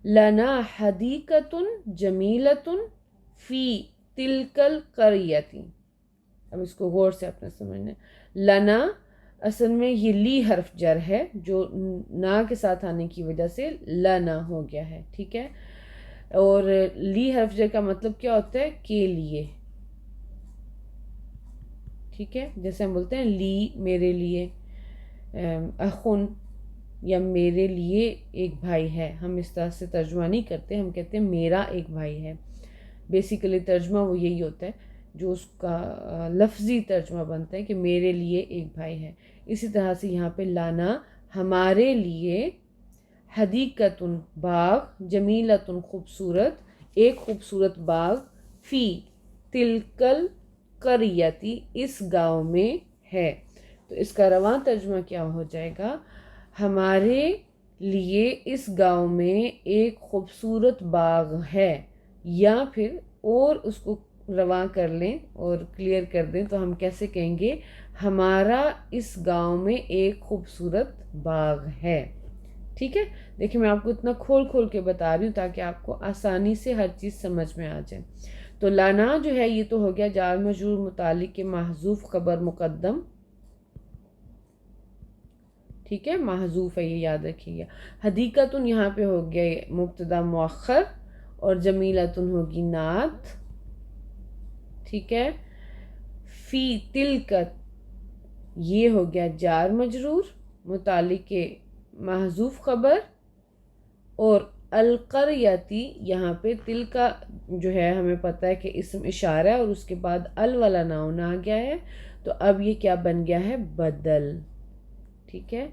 لنا حدیقۃ جمیلۃ فی تلکل قریتی. اب اس کو غور سے اپنے سمجھنا ہے. لنا اصل میں یہ لی حرف جر ہے جو نا کے ساتھ آنے کی وجہ سے لنا ہو گیا ہے. ٹھیک ہے. اور لی حرف جر کا مطلب کیا ہوتا ہے؟ کے لیے. ٹھیک ہے. جیسے ہم بولتے ہیں لی میرے لیے، اخن یا میرے لیے ایک بھائی ہے. ہم اس طرح سے ترجمہ نہیں کرتے، ہم کہتے ہیں میرا ایک بھائی ہے. بیسیکلی ترجمہ وہ یہی ہوتا ہے جو اس کا لفظی ترجمہ بنتا ہے کہ میرے لیے ایک بھائی ہے. اسی طرح سے یہاں پہ لانا ہمارے لیے، حدیقۃ باغ، جمیلۃ خوبصورت، ایک خوبصورت باغ، فی تلکل قریتی اس گاؤں میں ہے. تو اس کا رواں ترجمہ کیا ہو جائے گا؟ ہمارے لیے اس گاؤں میں ایک خوبصورت باغ ہے. یا پھر اور اس کو رواں کر لیں اور کلیئر کر دیں تو ہم کیسے کہیں گے؟ ہمارا اس گاؤں میں ایک خوبصورت باغ ہے. ٹھیک ہے. دیکھیں میں آپ کو اتنا کھول کھول کے بتا رہی ہوں تاکہ آپ کو آسانی سے ہر چیز سمجھ میں آ جائے. تو لانا جو ہے یہ تو ہو گیا جار مجرور متعلق کے محذوف خبر مقدم. ٹھیک ہے، محذوف ہے، یہ یاد رکھیے گا. حدیقۃ یہاں پہ ہو گیا مبتدا مؤخر، اور جمیلۃ ہوگی نعت. ٹھیک ہے. فی تلکت یہ ہو گیا جار مجرور متعلق کے محذوف خبر، اور القریتی یہاں پہ تل کا جو ہے ہمیں پتہ ہے کہ اسم اشارہ ہے اور اس کے بعد ال والا ناؤن آ گیا ہے. تو اب یہ کیا بن گیا ہے؟ بدل. ٹھیک ہے.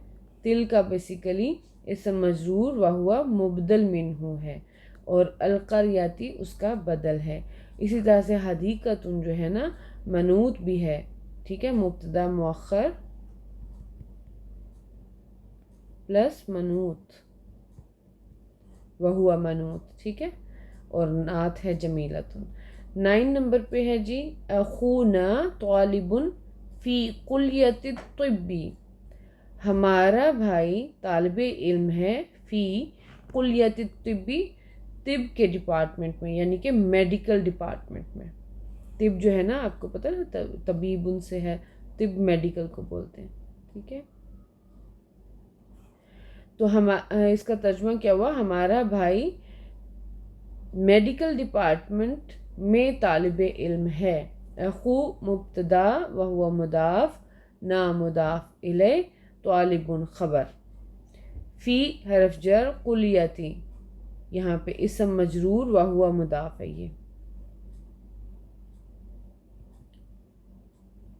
تل کا بیسیکلی اسم مجرور وہوا مبدل منہ ہے، اور القریتی اس کا بدل ہے. اسی طرح سے حدیقۃ جو ہے نا منوط بھی ہے. ٹھیک ہے. مبتدا مؤخر پلس منوط وہوا منوط. ٹھیک ہے. اور نعت ہے جمیلۃ. 9 نمبر پہ ہے جی اخونا طالب فی کلیۃ الطب. ہمارا بھائی طالب علم ہے فی کلیۃ الطب، طب کے ڈپارٹمنٹ میں، یعنی کہ میڈیکل ڈپارٹمنٹ میں. طب جو ہے نا آپ کو پتہ ہے طبیب ان سے ہے، طب میڈیکل کو بولتے ہیں. ٹھیک ہے. تو اس کا ترجمہ کیا ہوا؟ ہمارا بھائی میڈیکل ڈپارٹمنٹ میں طالب علم ہے. اخو مبتدا وہو مضاف، نا مضاف الیہ، طالب خبر. فی حرف جر، کلیتی یہاں پہ اسم مجرور وہو مضاف ہے، یہ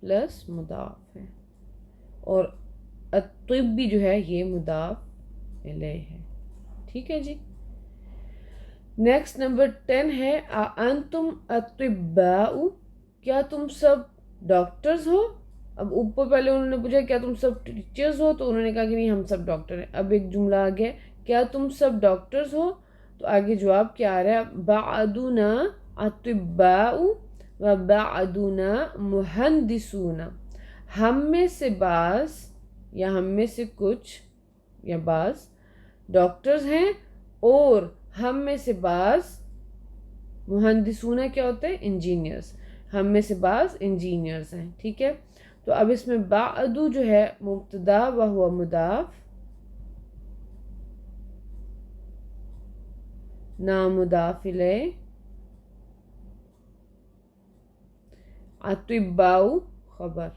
پلس مضاف ہے، اور الطب جو ہے یہ مضاف الیہ ہے. ٹھیک ہے جی. نیکسٹ نمبر 10 ہے انتم اطباء، کیا تم سب ڈاکٹرز ہو؟ اب اوپر پہلے انہوں نے پوچھا کیا تم سب ٹیچرز ہو، تو انہوں نے کہا کہ نہیں ہم سب ڈاکٹر ہیں. اب ایک جملہ آ گیا کیا تم سب ڈاکٹرز ہو، تو آگے جواب کیا آ رہا ہے؟ بعضنا اطباء و بعضنا مہندسون. ہم میں سے بعض یا ہم میں سے کچھ یا بعض ڈاکٹرز ہیں، اور ہم میں سے بعض مہندسون کیا ہوتے ہیں؟ انجینئرز. ہم میں سے بعض انجینئرز ہیں. ٹھیک ہے. تو اب اس میں بعد جو ہے مبتدا وہو مضاف، نا مضاف الیہ، اطباء خبر،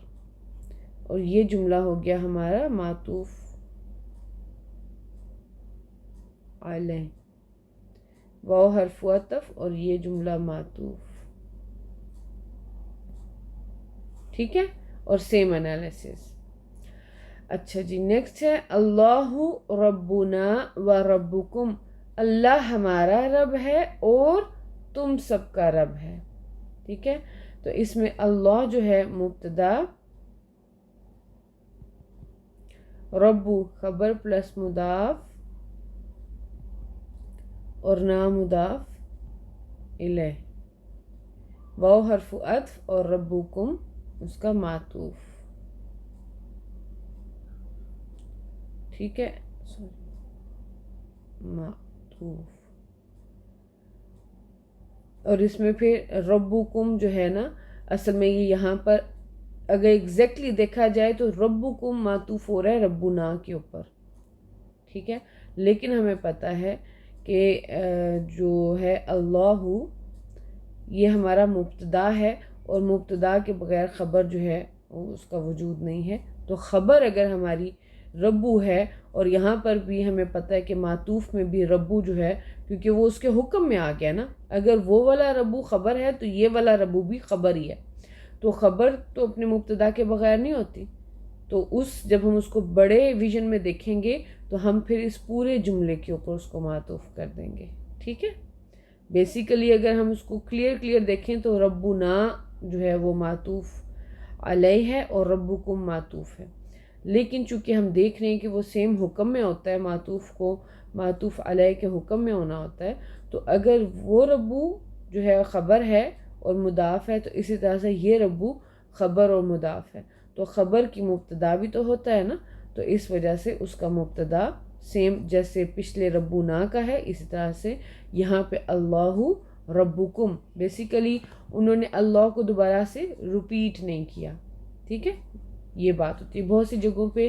اور یہ جملہ ہو گیا ہمارا معطوف علیہ، واو حرف عطف اور یہ جملہ معطوف. ٹھیک ہے. اور سیم انالیسس. اچھا جی. نیکسٹ ہے اللہ ربنا و ربکم. اللہ ہمارا رب ہے اور تم سب کا رب ہے. ٹھیک ہے. تو اس میں اللہ جو ہے مبتدا، ربو خبر پلس مضاف، اور نا مضاف الیہ، واو حرف عطف، اور ربکم اس کا معطوف. ٹھیک ہے. معطوف. اور اس میں پھر ربکم جو ہے نا، اصل میں یہ یہاں پر اگر ایگزیکٹلی دیکھا جائے تو ربکم معطوف ہو رہا ہے ربنا کے اوپر، ٹھیک ہے، لیکن ہمیں پتہ ہے کہ جو ہے اللہ یہ ہمارا مبتدا ہے، اور مبتدا کے بغیر خبر جو ہے اس کا وجود نہیں ہے، تو خبر اگر ہماری ربو ہے، اور یہاں پر بھی ہمیں پتہ ہے کہ معطوف میں بھی ربو جو ہے، کیونکہ وہ اس کے حکم میں آ گیا نا، اگر وہ والا ربو خبر ہے تو یہ والا ربو بھی خبر ہی ہے، تو خبر تو اپنے مبتدا کے بغیر نہیں ہوتی، تو جب ہم اس کو بڑے ویژن میں دیکھیں گے تو ہم پھر اس پورے جملے کے اوپر اس کو معطوف کر دیں گے، ٹھیک ہے۔ بیسیکلی اگر ہم اس کو کلیئر دیکھیں تو ربنا جو ہے وہ معطوف علیہ ہے اور ربکم معطوف ہے، لیکن چونکہ ہم دیکھ رہے ہیں کہ وہ سیم حکم میں ہوتا ہے، معطوف کو معطوف علیہ کے حکم میں ہونا ہوتا ہے، تو اگر وہ ربو جو ہے خبر ہے اور مضاف ہے، تو اسی طرح سے یہ ربو خبر اور مضاف ہے، تو خبر کی مبتدا بھی تو ہوتا ہے نا، تو اس وجہ سے اس کا مبتدا سیم جیسے پچھلے ربنا کا ہے، اسی طرح سے یہاں پہ اللہ ربکم، بیسیکلی انہوں نے اللہ کو دوبارہ سے ریپیٹ نہیں کیا، ٹھیک ہے، یہ بات ہوتی ہے۔ بہت سی جگہوں پہ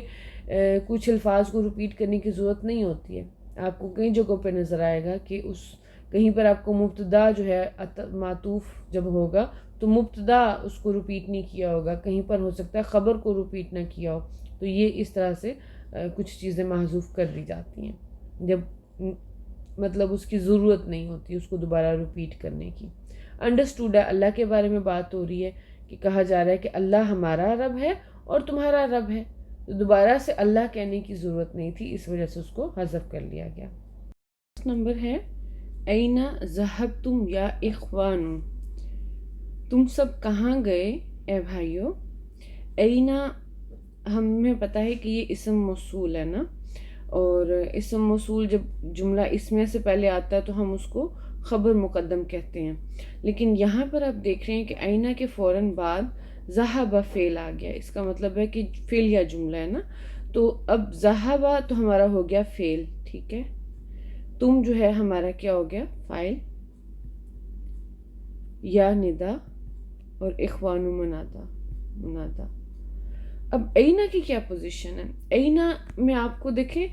کچھ الفاظ کو ریپیٹ کرنے کی ضرورت نہیں ہوتی ہے، آپ کو کئی جگہوں پہ نظر آئے گا کہ کہیں پر آپ کو مبتدا جو ہے معطوف جب ہوگا تو مبتدا اس کو ریپیٹ نہیں کیا ہوگا، کہیں پر ہو سکتا ہے خبر کو ریپیٹ نہ کیا ہو، تو یہ اس طرح سے کچھ چیزیں محذوف کر دی جاتی ہیں جب مطلب اس کی ضرورت نہیں ہوتی اس کو دوبارہ ریپیٹ کرنے کی۔ انڈرسٹوڈ ہے، اللہ کے بارے میں بات ہو رہی ہے کہ کہا جا رہا ہے کہ اللہ ہمارا رب ہے اور تمہارا رب ہے، تو دوبارہ سے اللہ کہنے کی ضرورت نہیں تھی، اس وجہ سے اس کو حذف کر لیا گیا۔ نمبر ہے این ذہبتم یا اخوان، تم سب کہاں گئے اے بھائیو۔ این ہمیں پتہ ہے کہ یہ اسم موصول ہے نا، اور اسم موصول جب جملہ اسمیہ سے پہلے آتا ہے تو ہم اس کو خبر مقدم کہتے ہیں، لیکن یہاں پر آپ دیکھ رہے ہیں کہ آئینہ کے فوراً بعد ذہب فعل آ گیا، اس کا مطلب ہے کہ فعل یا جملہ ہے نا، تو اب ذہب تو ہمارا ہو گیا فعل، ٹھیک ہے، تم جو ہے ہمارا کیا ہو گیا فاعل، یا ندا، اور اخوان منادا۔ اب اینا کی کیا پوزیشن ہے؟ اینا میں آپ کو دیکھیں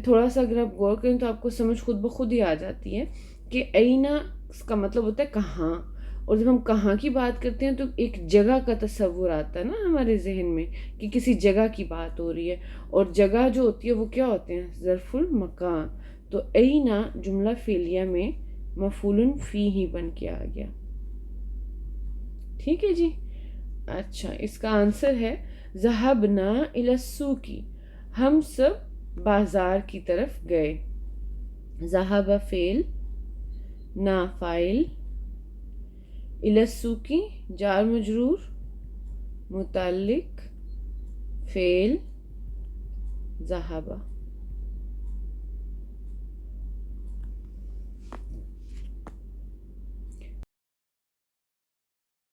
تھوڑا سا اگر آپ غور کریں تو آپ کو سمجھ خود بخود ہی آ جاتی ہے کہ اینا اس کا مطلب ہوتا ہے کہاں، اور جب ہم کہاں کی بات کرتے ہیں تو ایک جگہ کا تصور آتا ہے نا ہمارے ذہن میں کہ کسی جگہ کی بات ہو رہی ہے، اور جگہ جو ہوتی ہے وہ کیا ہوتے ہیں؟ ظرف المکان، تو اینا جملہ فعلیہ میں مفعول فی ہی بن کے آ گیا، ٹھیک ہے جی۔ اچھا، اس کا آنسر ہے ذہبنا الی السوق، ہم سب بازار کی طرف گئے۔ ذہب فعل، نا فاعل، الی السوق جار مجرور، متعلق فعل ذہب۔